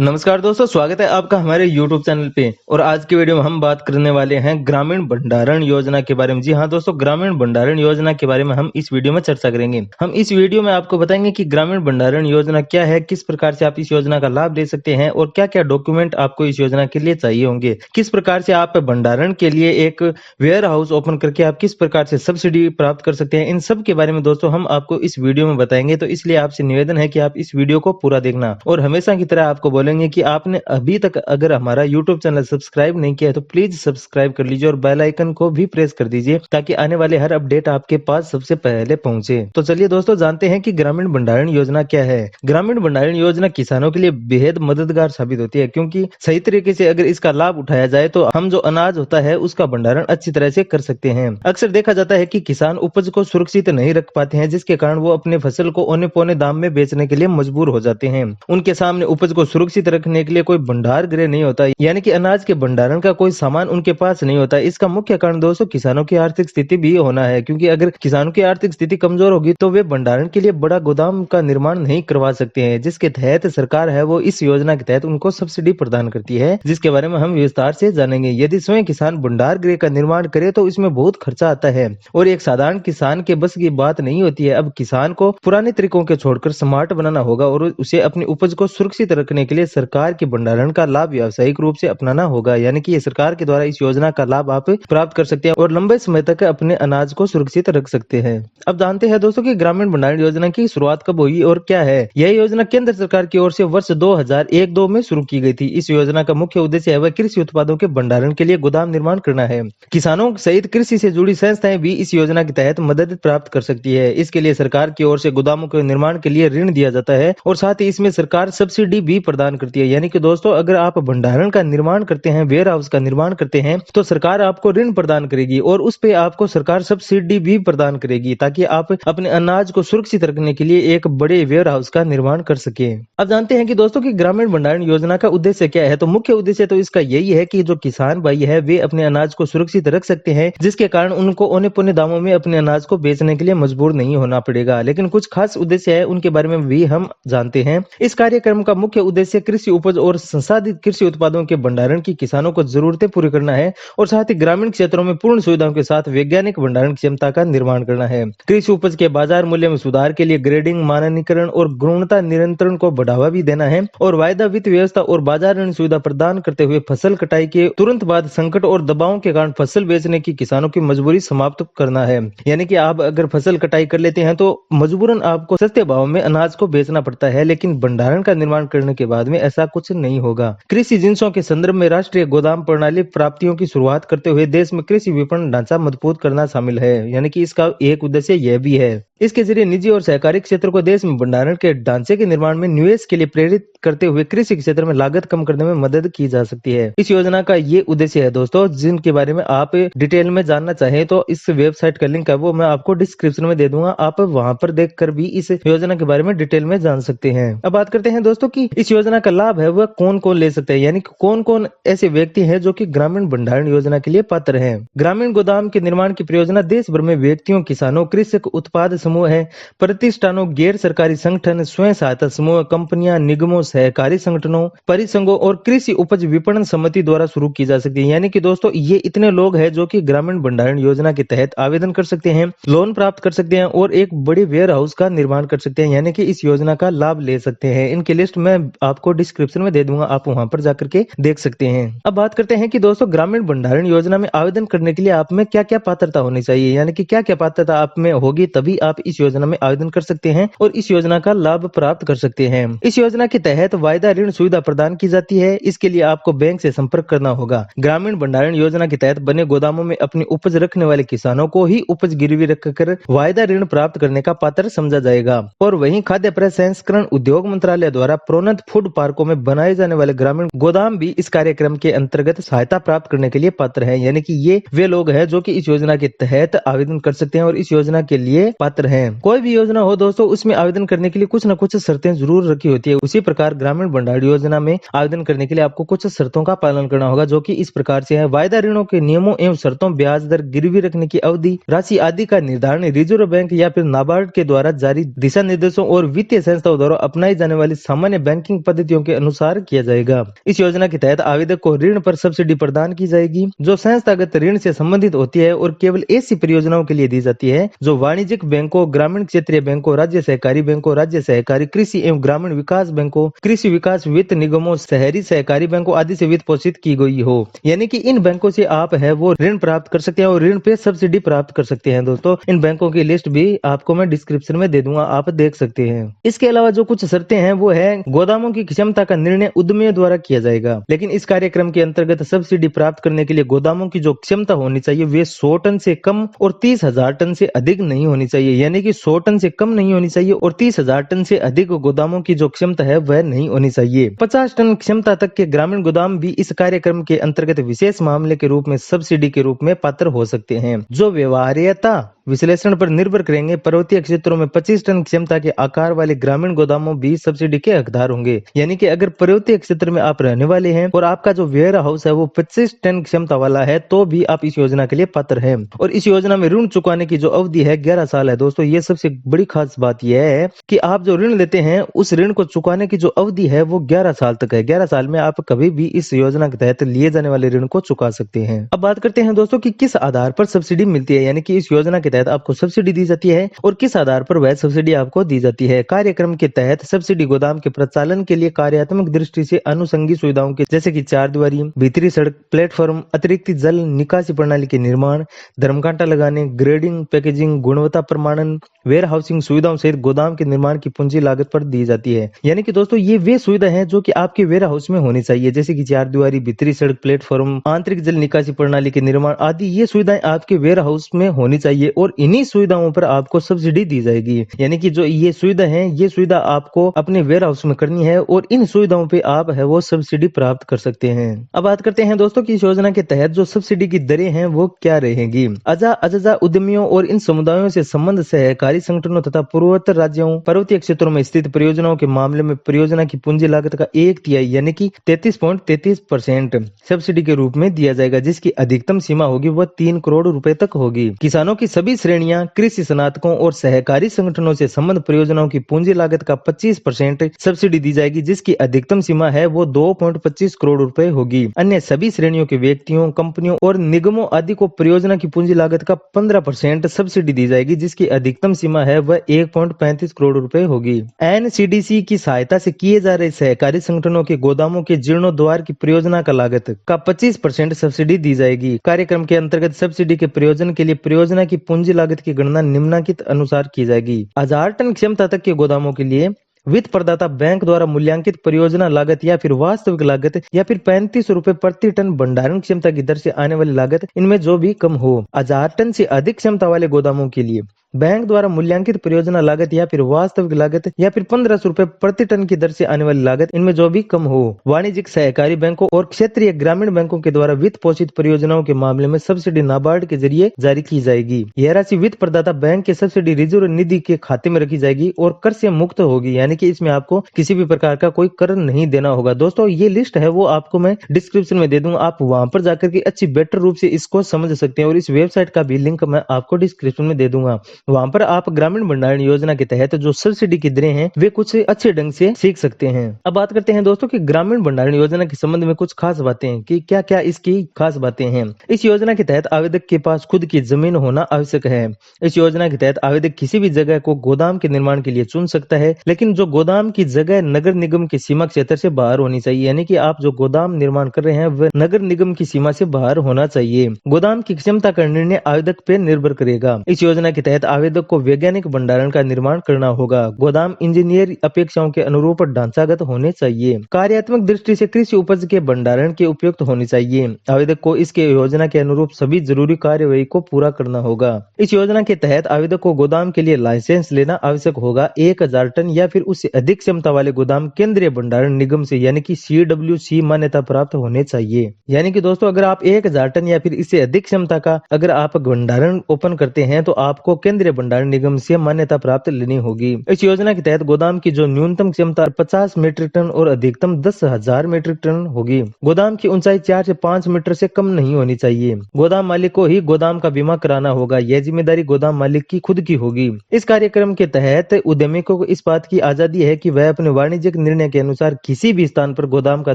नमस्कार दोस्तों, स्वागत है आपका हमारे YouTube चैनल पे। और आज की वीडियो में हम बात करने वाले हैं ग्रामीण भंडारण योजना के बारे में। जी हाँ दोस्तों, ग्रामीण भंडारण योजना के बारे में हम इस वीडियो में चर्चा करेंगे। हम इस वीडियो में आपको बताएंगे कि ग्रामीण भंडारण योजना क्या है, किस प्रकार से आप इस योजना का लाभ ले सकते हैं और क्या क्या डॉक्यूमेंट आपको इस योजना के लिए चाहिए होंगे, किस प्रकार से आप भंडारण के लिए एक वेयर हाउस ओपन करके आप किस प्रकार से सब्सिडी प्राप्त कर सकते हैं। इन सब के बारे में दोस्तों हम आपको इस वीडियो में बताएंगे। तो इसलिए आपसे निवेदन है कि आप इस वीडियो को पूरा देखना। और हमेशा की तरह आपको बोलेंगे कि आपने अभी तक अगर हमारा YouTube चैनल सब्सक्राइब नहीं किया है तो प्लीज सब्सक्राइब कर लीजिए और बेल आइकन को भी प्रेस कर दीजिए ताकि आने वाले हर अपडेट आपके पास सबसे पहले पहुंचे। तो चलिए दोस्तों, जानते हैं कि ग्रामीण भंडारण योजना क्या है। ग्रामीण भंडारण योजना किसानों के लिए बेहद मददगार साबित होती है, क्योंकि सही तरीके से अगर इसका लाभ उठाया जाए तो हम जो अनाज होता है उसका भंडारण अच्छी तरह से कर सकते हैं। अक्सर देखा जाता है कि किसान उपज को सुरक्षित नहीं रख पाते हैं, जिसके कारण वो अपने फसल को औने पौने दाम में बेचने के लिए मजबूर हो जाते हैं। उनके सामने उपज को सुरक्षित रखने के लिए कोई भंडार गृह नहीं होता, यानी कि अनाज के भंडारण का कोई सामान उनके पास नहीं होता। इसका मुख्य कारण दोस्तों किसानों की आर्थिक स्थिति भी होना है, क्योंकि अगर किसानों की आर्थिक स्थिति कमजोर होगी तो वे भंडारण के लिए बड़ा गोदाम का निर्माण नहीं करवा सकते हैं, जिसके तहत सरकार है वो इस योजना के तहत उनको सब्सिडी प्रदान करती है, जिसके बारे में हम विस्तार से जानेंगे। यदि स्वयं किसान भंडार गृह का निर्माण करे तो इसमें बहुत खर्चा आता है और एक साधारण किसान के बस की बात नहीं होती है। अब किसान को पुराने तरीकों के छोड़कर स्मार्ट बनाना होगा और उसे अपनी उपज को सुरक्षित रखने के लिए सरकार के भंडारण का लाभ व्यावसायिक रूप से अपनाना होगा, यानी कि ये सरकार के द्वारा इस योजना का लाभ आप प्राप्त कर सकते हैं और लंबे समय तक अपने अनाज को सुरक्षित रख सकते हैं। अब जानते हैं दोस्तों कि ग्रामीण भंडारण योजना की शुरुआत कब हुई और क्या है। यह योजना केंद्र सरकार की ओर से वर्ष 2001-2 में शुरू की गई थी। इस योजना का मुख्य उद्देश्य है वह कृषि उत्पादों के भंडारण के लिए गोदाम निर्माण करना है। किसानों सहित कृषि से जुड़ी संस्थाएं भी इस योजना के तहत मदद प्राप्त कर सकती है। इसके लिए सरकार की ओर से गोदामों के निर्माण के लिए ऋण दिया जाता है और साथ ही इसमें सरकार सब्सिडी भी प्रदान करती है। यानी कि दोस्तों, अगर आप भंडारण का निर्माण करते हैं, वेयर हाउस का निर्माण करते हैं, तो सरकार आपको ऋण प्रदान करेगी और उस पे आपको सरकार सब्सिडी भी प्रदान करेगी, ताकि आप अपने अनाज को सुरक्षित रखने के लिए एक बड़े वेयर हाउस का निर्माण कर सके। अब जानते हैं कि दोस्तों की ग्रामीण भंडारण योजना का उद्देश्य क्या है। तो मुख्य उद्देश्य तो इसका यही है कि जो किसान भाई है वे अपने अनाज को सुरक्षित रख सकते हैं, जिसके कारण उनको औने पौने दामों में अपने अनाज को बेचने के लिए मजबूर नहीं होना पड़ेगा। लेकिन कुछ खास उद्देश्य है, उनके बारे में भी हम जानते हैं। इस कार्यक्रम का मुख्य उद्देश्य कृषि उपज और संसाधित कृषि उत्पादों के भंडारण की किसानों को जरूरतें पूरी करना है और साथ ही ग्रामीण क्षेत्रों में पूर्ण सुविधाओं के साथ वैज्ञानिक भंडारण क्षमता का निर्माण करना है। कृषि उपज के बाजार मूल्य में सुधार के लिए ग्रेडिंग, मानकीकरण और गुणवत्ता नियंत्रण को बढ़ावा भी देना है और वायदा वित्त व्यवस्था और बाजार ऋण सुविधा प्रदान करते हुए फसल कटाई के तुरंत बाद संकट और दबावों के कारण फसल बेचने की किसानों की मजबूरी समाप्त करना है। यानी कि आप अगर फसल कटाई कर लेते हैं तो मजबूरन आपको सस्ते भाव में अनाज को बेचना पड़ता है, लेकिन भंडारण का निर्माण करने के बाद में ऐसा कुछ नहीं होगा। कृषि जिंसों के संदर्भ में राष्ट्रीय गोदाम प्रणाली प्राप्तियों की शुरुआत करते हुए देश में कृषि विपणन ढांचा मजबूत करना शामिल है। यानी कि इसका एक उद्देश्य यह भी है। इसके जरिए निजी और सहकारी क्षेत्र को देश में भंडारण के ढांचे के निर्माण में निवेश के लिए प्रेरित करते हुए कृषि क्षेत्र में लागत कम करने में मदद की जा सकती है। इस योजना का ये उद्देश्य है दोस्तों, जिनके बारे में आप डिटेल में जानना चाहें तो इस वेबसाइट का लिंक है वो मैं आपको डिस्क्रिप्शन में दे दूंगा, आप वहां पर देखकर भी इस योजना के बारे में डिटेल में जान सकते हैं। अब बात करते हैं दोस्तों की इस योजना का लाभ है वह कौन कौन ले सकते हैं, यानी कि कौन कौन ऐसे व्यक्ति हैं जो कि ग्रामीण भंडारण योजना के लिए पात्र हैं। ग्रामीण गोदाम के निर्माण की परियोजना देश भर में व्यक्तियों, किसानों, कृषक उत्पाद समूह है, प्रतिष्ठानों, गैर सरकारी संगठन, स्वयं सहायता समूह, कंपनियां, निगमों, सहकारी संगठनों, परिसंघों और कृषि उपज विपणन समिति द्वारा शुरू की जा सकती है। यानी कि दोस्तों ये इतने लोग हैं जो कि ग्रामीण भंडारण योजना के तहत आवेदन कर सकते हैं, लोन प्राप्त कर सकते हैं और एक बड़े वेयर हाउस का निर्माण कर सकते हैं, यानी कि इस योजना का लाभ ले सकते हैं। इनकी लिस्ट मैं आपको डिस्क्रिप्शन में दे दूंगा, आप वहां पर जाकर के देख सकते हैं। अब बात करते हैं कि दोस्तों ग्रामीण भंडारण योजना में आवेदन करने के लिए आप में क्या क्या पात्रता होनी चाहिए, यानी कि क्या क्या पात्रता आप में होगी तभी आप इस योजना में आवेदन कर सकते हैं और इस योजना का लाभ प्राप्त कर सकते हैं। इस योजना के तहत वायदा ऋण सुविधा प्रदान की जाती है। इसके लिए आपको बैंक से संपर्क करना होगा। ग्रामीण भंडारण योजना के तहत बने गोदामों में अपनी उपज रखने वाले किसानों को ही उपज गिरवी रखकर वायदा ऋण प्राप्त करने का पात्र समझा जाएगा। और वहीं खाद्य प्रसंस्करण उद्योग मंत्रालय द्वारा प्रोन्नत फूड पार्कों में बनाए जाने वाले ग्रामीण गोदाम भी इस कार्यक्रम के अंतर्गत सहायता प्राप्त करने के लिए पात्र है। यानी कि ये वे लोग हैं जो कि इस योजना के तहत आवेदन कर सकते हैं और इस योजना के लिए पात्र हैं। कोई भी योजना हो दोस्तों, उसमें आवेदन करने के लिए कुछ न कुछ शर्तें जरूर रखी होती है। उसी प्रकार ग्रामीण भंडारण योजना में आवेदन करने के लिए आपको कुछ शर्तों का पालन करना होगा, जो कि इस प्रकार से है। वायदा ऋणों के नियमों एवं शर्तों, ब्याज दर, गिरवी रखने की अवधि, राशि आदि का निर्धारण रिजर्व बैंक या फिर नाबार्ड के द्वारा जारी दिशा निर्देशों और वित्तीय संस्थाओं द्वारा अपनाई जाने वाली सामान्य बैंकिंग पद्धतियों परिस्थितियों के अनुसार किया जाएगा। इस योजना के तहत आवेदक को ऋण पर सब्सिडी प्रदान की जाएगी जो संस्थागत ऋण से संबंधित होती है और केवल ऐसी परियोजनाओं के लिए दी जाती है जो वाणिज्यिक बैंकों, ग्रामीण क्षेत्रीय बैंकों, राज्य सहकारी बैंकों, राज्य सहकारी कृषि एवं ग्रामीण विकास बैंकों, कृषि विकास वित्त निगमों, शहरी सहकारी बैंकों आदि से वित्त पोषित की गई हो। यानी कि इन बैंकों से आप है वो ऋण प्राप्त कर सकते हैं और ऋण पे सब्सिडी प्राप्त कर सकते हैं। दोस्तों इन बैंकों की लिस्ट भी आपको मैं डिस्क्रिप्शन में दे दूंगा, आप देख सकते हैं। इसके अलावा जो कुछ शर्तें हैं वो है गोदामों की क्षमता का निर्णय उद्यमियों द्वारा किया जाएगा। लेकिन इस कार्यक्रम के अंतर्गत सब्सिडी प्राप्त करने के लिए गोदामों की जो क्षमता होनी चाहिए वे 100 टन से कम और 30,000 टन से अधिक नहीं होनी चाहिए। यानी कि 100 टन से कम नहीं होनी चाहिए और 30,000 टन से अधिक गोदामों की जो क्षमता है वह नहीं होनी चाहिए। 50 टन क्षमता तक के ग्रामीण गोदाम भी इस कार्यक्रम के अंतर्गत विशेष मामले के रूप में सब्सिडी के रूप में पात्र हो सकते हैं जो व्यवहार्यता विश्लेषण पर निर्भर करेंगे। पर्वतीय क्षेत्रों में 25 टन क्षमता के आकार वाले ग्रामीण गोदामों भी सब्सिडी के हकदार होंगे। यानी कि अगर पर्वतीय क्षेत्र में आप रहने वाले हैं और आपका जो वेयर हाउस है वो 25 टन क्षमता वाला है तो भी आप इस योजना के लिए पात्र हैं। और इस योजना में ऋण चुकाने की जो अवधि है 11 साल है। दोस्तों ये सबसे बड़ी खास बात यह है कि आप जो ऋण लेते हैं उस ऋण को चुकाने की जो अवधि है वो 11 साल तक है। 11 साल में आप कभी भी इस योजना के तहत लिए जाने वाले ऋण को चुका सकते हैं। अब बात करते हैं दोस्तों कि किस आधार पर सब्सिडी मिलती है। यानी कि इस योजना के तहत आपको सब्सिडी दी जाती है और किस आधार पर वह सब्सिडी आपको दी जाती है। कार्यक्रम के तहत सब्सिडी गोदाम के प्रचालन के लिए कार्यात्मक दृष्टि से अनुषंगी सुविधाओं के जैसे कि चार दीवारी, भीतरी सड़क, प्लेटफॉर्म, अतिरिक्त जल निकासी प्रणाली के निर्माण, धर्मकांटा लगाने, ग्रेडिंग, पैकेजिंग, गुणवत्ता प्रमाणन, वेयर हाउसिंग सुविधाओं सहित गोदाम के निर्माण की पूंजी लागत पर दी जाती है। यानी कि दोस्तों ये वे सुविधा है जो कि आपके वेयर हाउस में होनी चाहिए जैसे कि चार दीवारी, भीतरी सड़क, प्लेटफॉर्म, आंतरिक जल निकासी प्रणाली के निर्माण आदि ये सुविधाएं आपके वेयर हाउस में होनी चाहिए और इन्हीं सुविधाओं पर आपको सब्सिडी दी जाएगी। यानी कि जो ये सुविधा है ये सुविधा आपको अपने वेयर हाउस में करनी है और इन सुविधाओं पे आप है वो सब्सिडी प्राप्त कर सकते हैं। अब बात करते हैं दोस्तों की इस योजना के तहत जो सब्सिडी की दरें हैं वो क्या रहेंगी। अजा उद्यमियों और इन समुदायों से संबंध सहकारी संगठनों तथा पूर्वोत्तर राज्यों, पर्वतीय क्षेत्रों में स्थित परियोजनाओं के मामले में परियोजना की पूंजी लागत का 1/3 यानी कि 33.33% सब्सिडी के रूप में दिया जाएगा जिसकी अधिकतम सीमा होगी वह 3 करोड़ रुपए तक होगी। किसानों की सभी श्रेणियां, कृषि स्नातकों और सहकारी संगठनों से संबंध परियोजनाओं की पूंजी लागत का 25% सब्सिडी दी जाएगी जिसकी अधिकतम सीमा है वो 2.25 करोड़ रुपए होगी। अन्य सभी श्रेणियों के व्यक्तियों, कंपनियों और निगमों आदि को परियोजना की पूंजी लागत का 15% सब्सिडी दी जाएगी जिसकी अधिकतम सीमा है वह 1.35 करोड़ रुपए होगी। एनसीडीसी की सहायता से किए जा रहे सहकारी संगठनों के गोदामों के जीर्णोद्धार की परियोजना का लागत का 25% सब्सिडी दी जाएगी। कार्यक्रम के अंतर्गत सब्सिडी के प्रयोजन के लिए परियोजना की पूंजी लागत की गणना निम्नलिखित अनुसार की जाएगी। 1000 टन क्षमता तक के गोदामों के लिए वित्त प्रदाता बैंक द्वारा मूल्यांकित परियोजना लागत या फिर वास्तविक लागत या फिर 35 रुपए प्रति टन भंडारण क्षमता की दर से आने वाली लागत इनमें जो भी कम हो। 1000 टन से अधिक क्षमता वाले गोदामों के लिए बैंक द्वारा मूल्यांकित परियोजना लागत या फिर वास्तविक लागत या फिर 1500 रुपए प्रति टन की दर से आने वाली लागत इनमें जो भी कम हो। वाणिज्यिक सहकारी बैंकों और क्षेत्रीय ग्रामीण बैंकों के द्वारा वित्त पोषित परियोजनाओं के मामले में सब्सिडी नाबार्ड के जरिए जारी की जाएगी। यह राशि वित्त प्रदाता बैंक के सब्सिडी रिजर्व निधि के खाते में रखी जाएगी और कर से मुक्त होगी। यानी कि इसमें आपको किसी भी प्रकार का कोई कर नहीं देना होगा। दोस्तों ये लिस्ट है वो आपको मैं डिस्क्रिप्शन में दे दूंगा, आप वहां पर जाकर के अच्छी बेटर रूप से इसको समझ सकते हैं और इस वेबसाइट का भी लिंक मैं आपको डिस्क्रिप्शन में दे दूंगा। वहां पर आप ग्रामीण भंडारण योजना के तहत जो सब्सिडी की दरें हैं वे कुछ अच्छे ढंग से सीख सकते हैं। अब बात करते हैं दोस्तों कि ग्रामीण भंडारण योजना के संबंध में कुछ खास बातें कि क्या क्या इसकी खास बातें हैं। इस योजना के तहत आवेदक के पास खुद की जमीन होना आवश्यक है। इस योजना के तहत आवेदक किसी भी जगह को गोदाम के निर्माण के लिए चुन सकता है, लेकिन जो गोदाम की जगह नगर निगम की सीमा क्षेत्र से बाहर होनी चाहिए। यानी कि आप जो गोदाम निर्माण कर रहे हैं वह नगर निगम की सीमा से बाहर होना चाहिए। गोदाम की क्षमता का निर्णय आवेदक पे निर्भर करेगा। इस योजना के तहत आवेदक को वैज्ञानिक भंडारण का निर्माण करना होगा। गोदाम इंजीनियर अपेक्षाओं के अनुरूप ढांचागत होने चाहिए। कार्यात्मक दृष्टि से कृषि उपज के भंडारण के उपयुक्त होने चाहिए। आवेदक को इसके योजना के अनुरूप सभी जरूरी कार्यवाही को पूरा करना होगा। इस योजना के तहत आवेदक को गोदाम के लिए लाइसेंस लेना आवश्यक होगा। 1000 टन या फिर उससे अधिक क्षमता वाले गोदाम केंद्रीय भंडारण निगम से यानी कि CWC मान्यता प्राप्त होने चाहिए। यानी कि दोस्तों अगर आप 1000 टन या फिर इससे अधिक क्षमता का अगर आप भंडारण ओपन करते हैं तो आपको केंद्रीय केंद्रीय भंडारण निगम से मान्यता प्राप्त लेनी होगी। इस योजना के तहत गोदाम की जो न्यूनतम क्षमता 50 मीट्रिक टन और अधिकतम 10,000 मीट्रिक टन होगी। गोदाम की ऊंचाई 4 से 5 मीटर से कम नहीं होनी चाहिए। गोदाम मालिक को ही गोदाम का बीमा कराना होगा। यह जिम्मेदारी गोदाम मालिक की खुद की होगी। इस कार्यक्रम के तहत उद्यमी को इस बात की आजादी है कि वह अपने वाणिज्यिक निर्णय के अनुसार किसी भी स्थान पर गोदाम का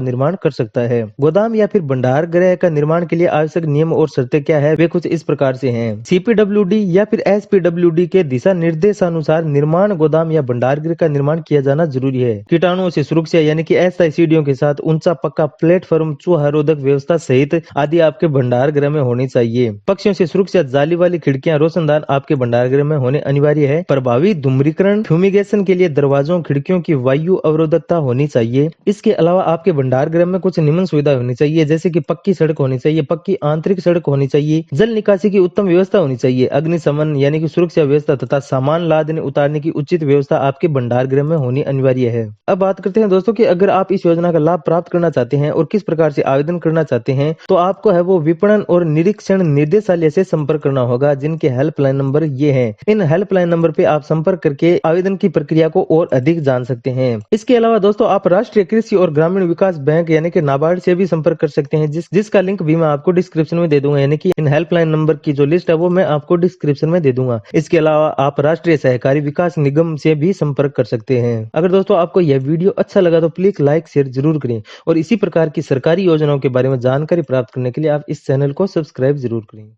निर्माण कर सकता है। गोदाम या फिर भंडार गृह का निर्माण के लिए आवश्यक नियम और शर्तें क्या है, वे कुछ इस प्रकार से हैं। CPWD या फिर SPWD के दिशा निर्देशानुसार निर्माण गोदाम या भंडार गृह का निर्माण किया जाना जरूरी है। कीटाणुओं से सुरक्षा यानी कि अस्थायी सीढ़ियों के साथ ऊंचा पक्का प्लेटफॉर्म, चूहा रोधक व्यवस्था सहित आदि आपके भंडार गृह में होनी चाहिए। पक्षियों से सुरक्षा जाली वाली खिड़कियां, रोशनदान आपके भंडार गृह में होने अनिवार्य है। प्रभावी धूम्रीकरण, फ्यूमिगेशन के लिए दरवाजों खिड़कियों की वायु अवरोधकता होनी चाहिए। इसके अलावा आपके भंडार गृह में कुछ निम्न सुविधा होनी चाहिए, जैसे कि पक्की सड़क होनी चाहिए, पक्की आंतरिक सड़क होनी चाहिए, जल निकासी की उत्तम व्यवस्था होनी चाहिए, अग्निशमन यानी कि सुरक्षा व्यवस्था तथा सामान लादने उतारने की उचित व्यवस्था आपके भंडार गृह में होनी अनिवार्य है। अब बात करते हैं दोस्तों कि अगर आप इस योजना का लाभ प्राप्त करना चाहते हैं और किस प्रकार से आवेदन करना चाहते हैं, तो आपको है वो विपणन और निरीक्षण निर्देशालय से संपर्क करना होगा, जिनके हेल्पलाइन नंबर ये हैं। इन हेल्पलाइन नंबर पे आप संपर्क करके आवेदन की प्रक्रिया को और अधिक जान सकते हैं। इसके अलावा दोस्तों आप राष्ट्रीय कृषि और ग्रामीण विकास बैंक यानी कि नाबार्ड से भी संपर्क कर सकते हैं, जिसका लिंक भी मैं आपको डिस्क्रिप्शन में दे दूंगा। यानी कि इन हेल्पलाइन नंबर की जो लिस्ट है वो मैं आपको डिस्क्रिप्शन में दे दूंगा। इसके अलावा आप राष्ट्रीय सहकारी विकास निगम से भी संपर्क कर सकते हैं। अगर दोस्तों आपको यह वीडियो अच्छा लगा तो प्लीज लाइक शेयर जरूर करें और इसी प्रकार की सरकारी योजनाओं के बारे में जानकारी प्राप्त करने के लिए आप इस चैनल को सब्सक्राइब जरूर करें।